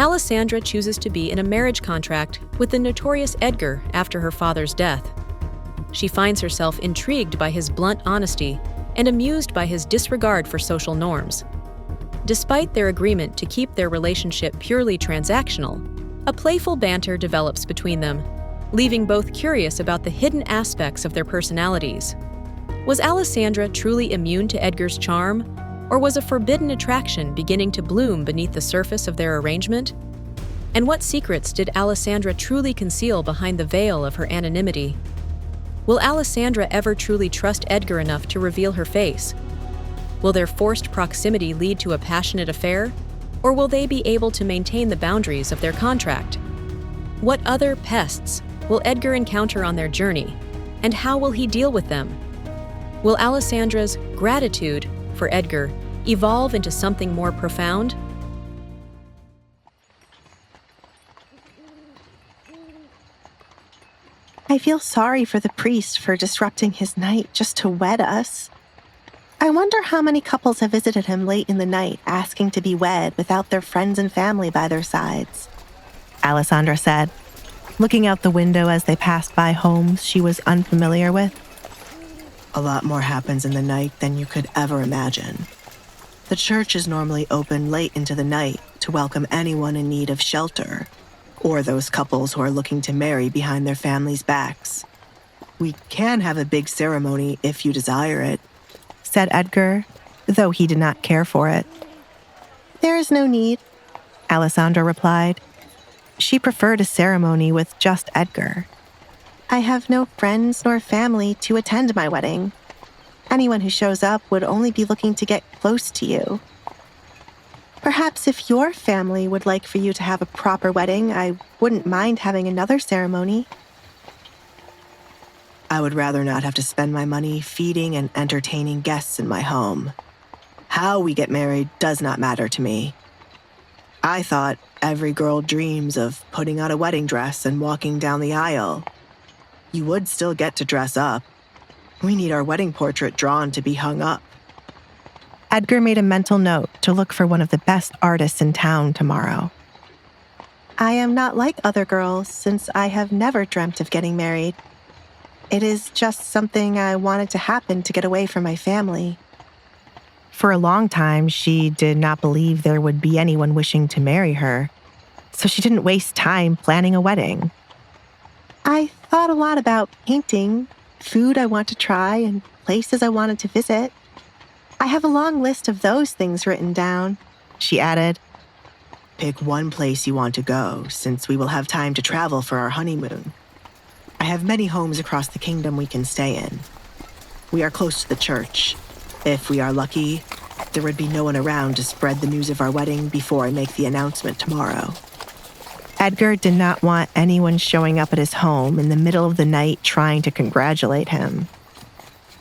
Alessandra chooses to be in a marriage contract with the notorious Edgar after her father's death. She finds herself intrigued by his blunt honesty and amused by his disregard for social norms. Despite their agreement to keep their relationship purely transactional, a playful banter develops between them, leaving both curious about the hidden aspects of their personalities. Was Alessandra truly immune to Edgar's charm, or was a forbidden attraction beginning to bloom beneath the surface of their arrangement? And what secrets did Alessandra truly conceal behind the veil of her anonymity? Will Alessandra ever truly trust Edgar enough to reveal her face? Will their forced proximity lead to a passionate affair, or will they be able to maintain the boundaries of their contract? What other pests will Edgar encounter on their journey, and how will he deal with them? Will Alessandra's gratitude for Edgar evolve into something more profound? I feel sorry for the priest for disrupting his night just to wed us. I wonder how many couples have visited him late in the night asking to be wed without their friends and family by their sides, Alessandra said, looking out the window as they passed by homes she was unfamiliar with. A lot more happens in the night than you could ever imagine. The church is normally open late into the night to welcome anyone in need of shelter, or those couples who are looking to marry behind their families' backs. We can have a big ceremony if you desire it, said Edgar, though he did not care for it. There is no need, Alessandra replied. She preferred a ceremony with just Edgar. I have no friends nor family to attend my wedding. Anyone who shows up would only be looking to get close to you. Perhaps if your family would like for you to have a proper wedding, I wouldn't mind having another ceremony. I would rather not have to spend my money feeding and entertaining guests in my home. How we get married does not matter to me. I thought every girl dreams of putting on a wedding dress and walking down the aisle. You would still get to dress up. We need our wedding portrait drawn to be hung up. Edgar made a mental note to look for one of the best artists in town tomorrow. I am not like other girls since I have never dreamt of getting married. It is just something I wanted to happen to get away from my family. For a long time, she did not believe there would be anyone wishing to marry her, so she didn't waste time planning a wedding. I thought a lot about painting, food I want to try, and places I wanted to visit. I have a long list of those things written down, she added. Pick one place you want to go, since we will have time to travel for our honeymoon. I have many homes across the kingdom we can stay in. We are close to the church. If we are lucky, there would be no one around to spread the news of our wedding before I make the announcement tomorrow. Edgar did not want anyone showing up at his home in the middle of the night trying to congratulate him.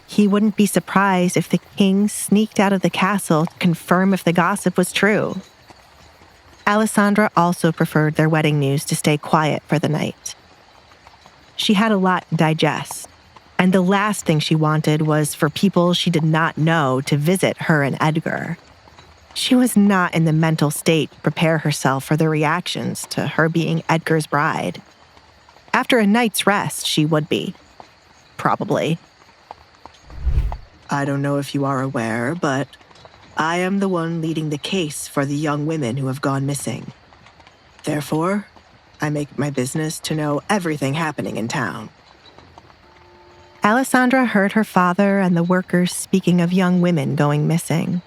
He wouldn't be surprised if the king sneaked out of the castle to confirm if the gossip was true. Alessandra also preferred their wedding news to stay quiet for the night. She had a lot to digest, and the last thing she wanted was for people she did not know to visit her and Edgar. She was not in the mental state to prepare herself for the reactions to her being Edgar's bride. After a night's rest, she would be. Probably. I don't know if you are aware, but I am the one leading the case for the young women who have gone missing. Therefore, I make my business to know everything happening in town. Alessandra heard her father and the workers speaking of young women going missing.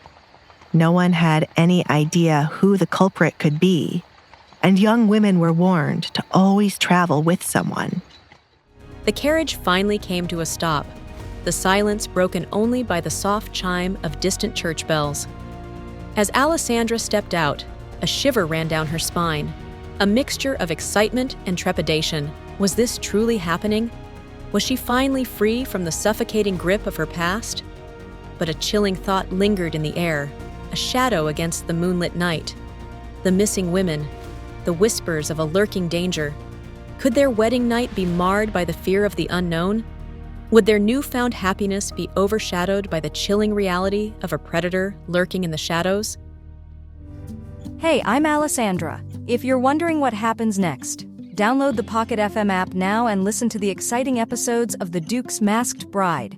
No one had any idea who the culprit could be, and young women were warned to always travel with someone. The carriage finally came to a stop, the silence broken only by the soft chime of distant church bells. As Alessandra stepped out, a shiver ran down her spine, a mixture of excitement and trepidation. Was this truly happening? Was she finally free from the suffocating grip of her past? But a chilling thought lingered in the air, a shadow against the moonlit night. The missing women, the whispers of a lurking danger. Could their wedding night be marred by the fear of the unknown? Would their newfound happiness be overshadowed by the chilling reality of a predator lurking in the shadows? Hey, I'm Alessandra. If you're wondering what happens next, download the Pocket FM app now and listen to the exciting episodes of The Duke's Masked Bride,